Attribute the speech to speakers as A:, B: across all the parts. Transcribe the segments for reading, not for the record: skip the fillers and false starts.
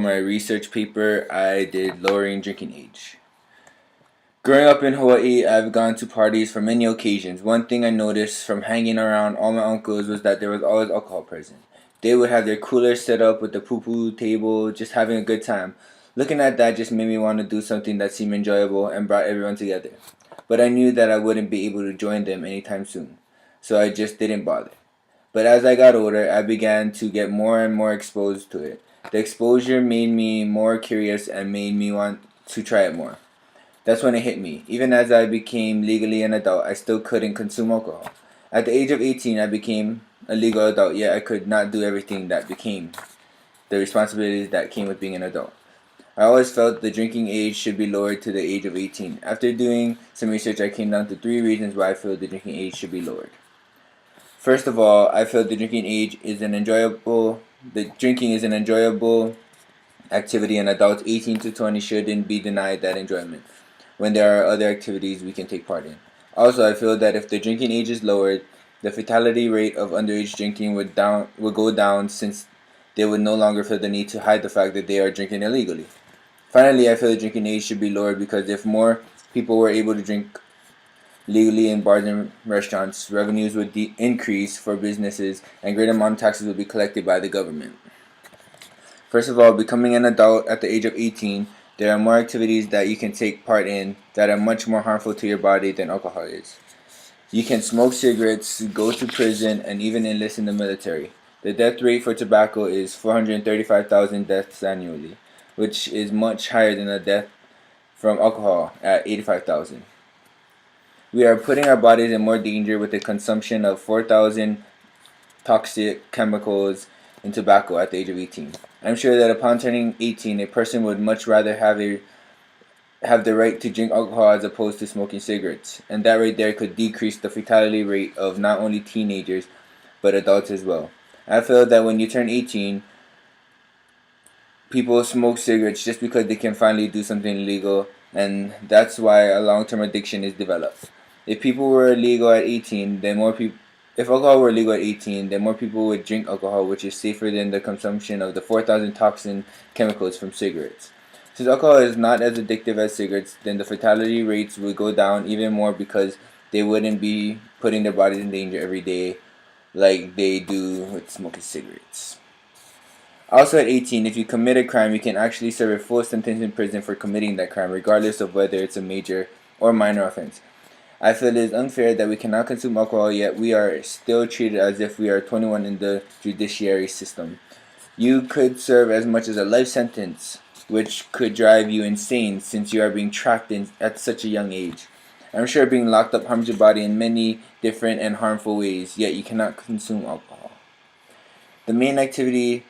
A: For my research paper, I did lowering drinking age. Growing up in Hawaii, I've gone to parties for many occasions. One thing I noticed from hanging around all my uncles was that there was always alcohol present. They would have their coolers set up with the poo-poo table, just having a good time. Looking at that just made me want to do something that seemed enjoyable and brought everyone together. But I knew that I wouldn't be able to join them anytime soon, so I just didn't bother. But as I got older, I began to get more and more exposed to it. The exposure made me more curious and made me want to try it more. That's when it hit me. Even as I became legally an adult, I still couldn't consume alcohol. At the age of 18, I became a legal adult, yet I could not do everything that became the responsibilities that came with being an adult. I always felt the drinking age should be lowered to the age of 18. After doing some research, I came down to 3 reasons why I feel the drinking age should be lowered. First of all, I feel the drinking is an enjoyable activity, and adults 18 to 20 shouldn't be denied that enjoyment when there are other activities we can take part in. Also, I feel that if the drinking age is lowered, the fatality rate of underage drinking would go down, since they would no longer feel the need to hide the fact that they are drinking illegally. Finally, I feel the drinking age should be lowered because if more people were able to drink legally in bars and restaurants, revenues would increase for businesses and greater amount of taxes would be collected by the government. First of all, becoming an adult at the age of 18, there are more activities that you can take part in that are much more harmful to your body than alcohol is. You can smoke cigarettes, go to prison, and even enlist in the military. The death rate for tobacco is 435,000 deaths annually, which is much higher than the death from alcohol at 85,000. We are putting our bodies in more danger with the consumption of 4,000 toxic chemicals in tobacco at the age of 18. I'm sure that upon turning 18, a person would much rather have the right to drink alcohol as opposed to smoking cigarettes, and that right there could decrease the fatality rate of not only teenagers but adults as well. I feel that when you turn 18, people smoke cigarettes just because they can finally do something illegal, and that's why a long-term addiction is developed. If people were legal at 18, then more people If alcohol were legal at 18, then more people would drink alcohol, which is safer than the consumption of the 4,000 toxin chemicals from cigarettes. Since alcohol is not as addictive as cigarettes, then the fatality rates would go down even more because they wouldn't be putting their bodies in danger every day like they do with smoking cigarettes. Also at 18, if you commit a crime, you can actually serve a full sentence in prison for committing that crime, regardless of whether it's a major or minor offense. I feel it is unfair that we cannot consume alcohol, yet we are still treated as if we are 21 in the judiciary system. You could serve as much as a life sentence, which could drive you insane since you are being tracked at such a young age. I'm sure being locked up harms your body in many different and harmful ways, yet you cannot consume alcohol. The main activity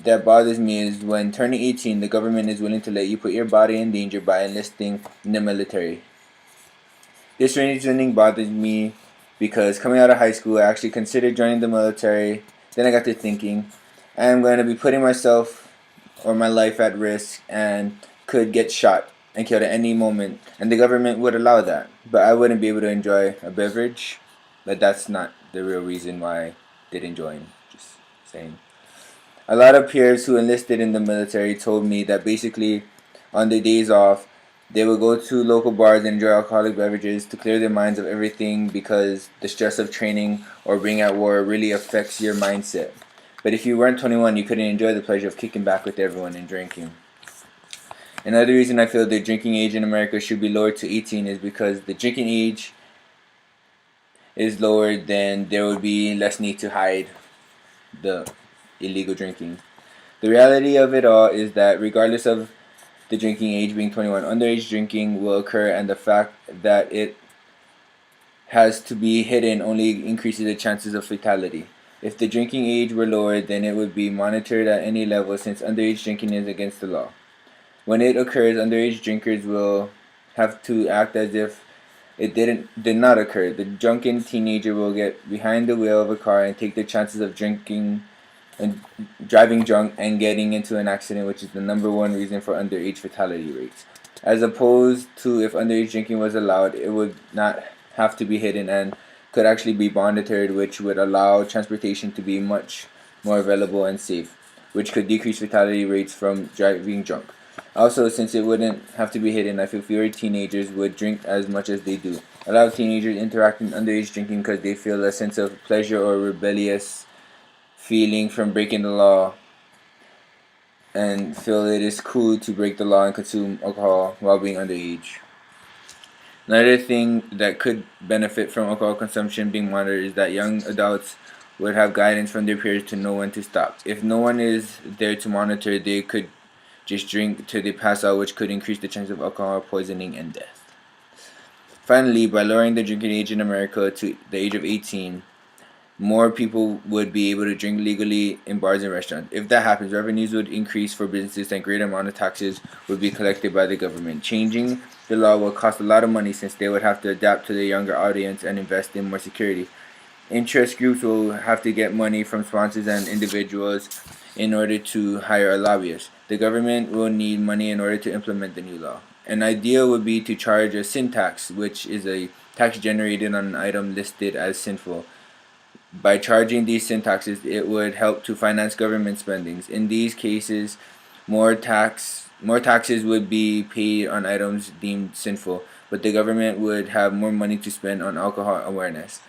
A: that bothers me is when turning 18, the government is willing to let you put your body in danger by enlisting in the military. This reasoning bothered me because coming out of high school, I actually considered joining the military. Then I got to thinking, I'm going to be putting myself or my life at risk and could get shot and killed at any moment. And the government would allow that. But I wouldn't be able to enjoy a beverage. But that's not the real reason why I didn't join. Just saying. A lot of peers who enlisted in the military told me that basically on their days off, they would go to local bars and enjoy alcoholic beverages to clear their minds of everything because the stress of training or being at war really affects your mindset. But if you weren't 21, you couldn't enjoy the pleasure of kicking back with everyone and drinking. Another reason I feel the drinking age in America should be lowered to 18 is because the drinking age is lowered, then there would be less need to hide the illegal drinking. The reality of it all is that regardless of the drinking age being 21, underage drinking will occur, and the fact that it has to be hidden only increases the chances of fatality. If the drinking age were lowered, then it would be monitored at any level since underage drinking is against the law. When it occurs, underage drinkers will have to act as if it did not occur. The drunken teenager will get behind the wheel of a car and take the chances of drinking and driving drunk and getting into an accident, which is the number one reason for underage fatality rates. As opposed to if underage drinking was allowed, it would not have to be hidden and could actually be monitored, which would allow transportation to be much more available and safe. which could decrease fatality rates from driving drunk. Also, since it wouldn't have to be hidden, I feel fewer teenagers would drink as much as they do. A lot of teenagers interact in underage drinking because they feel a sense of pleasure or rebellious feeling from breaking the law and feel it is cool to break the law and consume alcohol while being underage. Another thing that could benefit from alcohol consumption being monitored is that young adults would have guidance from their peers to know when to stop. If no one is there to monitor, they could just drink till they pass out, which could increase the chance of alcohol poisoning and death. Finally, by lowering the drinking age in America to the age of 18, more people would be able to drink legally in bars and restaurants. If that happens, revenues would increase for businesses and a greater amount of taxes would be collected by the government. Changing the law will cost a lot of money since they would have to adapt to the younger audience and invest in more security. Interest groups will have to get money from sponsors and individuals in order to hire a lobbyist. The government will need money in order to implement the new law. An idea would be to charge a sin tax, which is a tax generated on an item listed as sinful. By charging these sin taxes, it would help to finance government spendings. In these cases, more taxes would be paid on items deemed sinful, but the government would have more money to spend on alcohol awareness.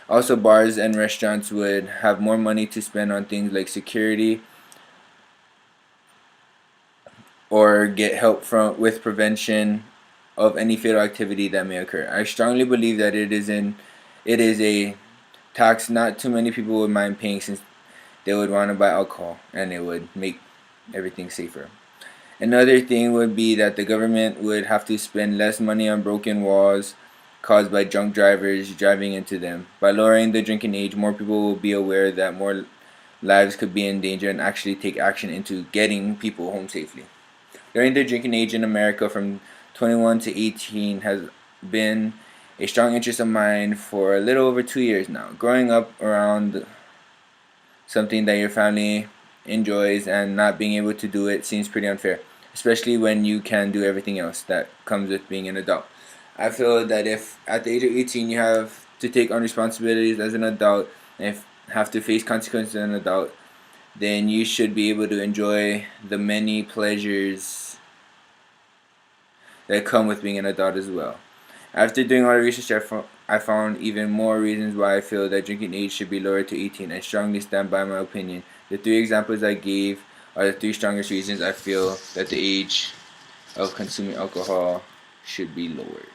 A: Also, bars and restaurants would have more money to spend on things like security or get help with prevention of any fatal activity that may occur. I strongly believe that it is a tax not too many people would mind paying since they would want to buy alcohol and it would make everything safer. Another thing would be that the government would have to spend less money on broken walls caused by drunk drivers driving into them. By lowering the drinking age, more people will be aware that more lives could be in danger and actually take action into getting people home safely. Lowering the drinking age in America from 21 to 18 has been a strong interest of mine for a little over 2 years now. Growing up around something that your family enjoys and not being able to do it seems pretty unfair, especially when you can do everything else that comes with being an adult. I feel that if at the age of 18 you have to take on responsibilities as an adult and have to face consequences as an adult, then you should be able to enjoy the many pleasures that come with being an adult as well. After doing all the research, I found even more reasons why I feel that drinking age should be lowered to 18. I strongly stand by my opinion. The 3 examples I gave are the 3 strongest reasons I feel that the age of consuming alcohol should be lowered.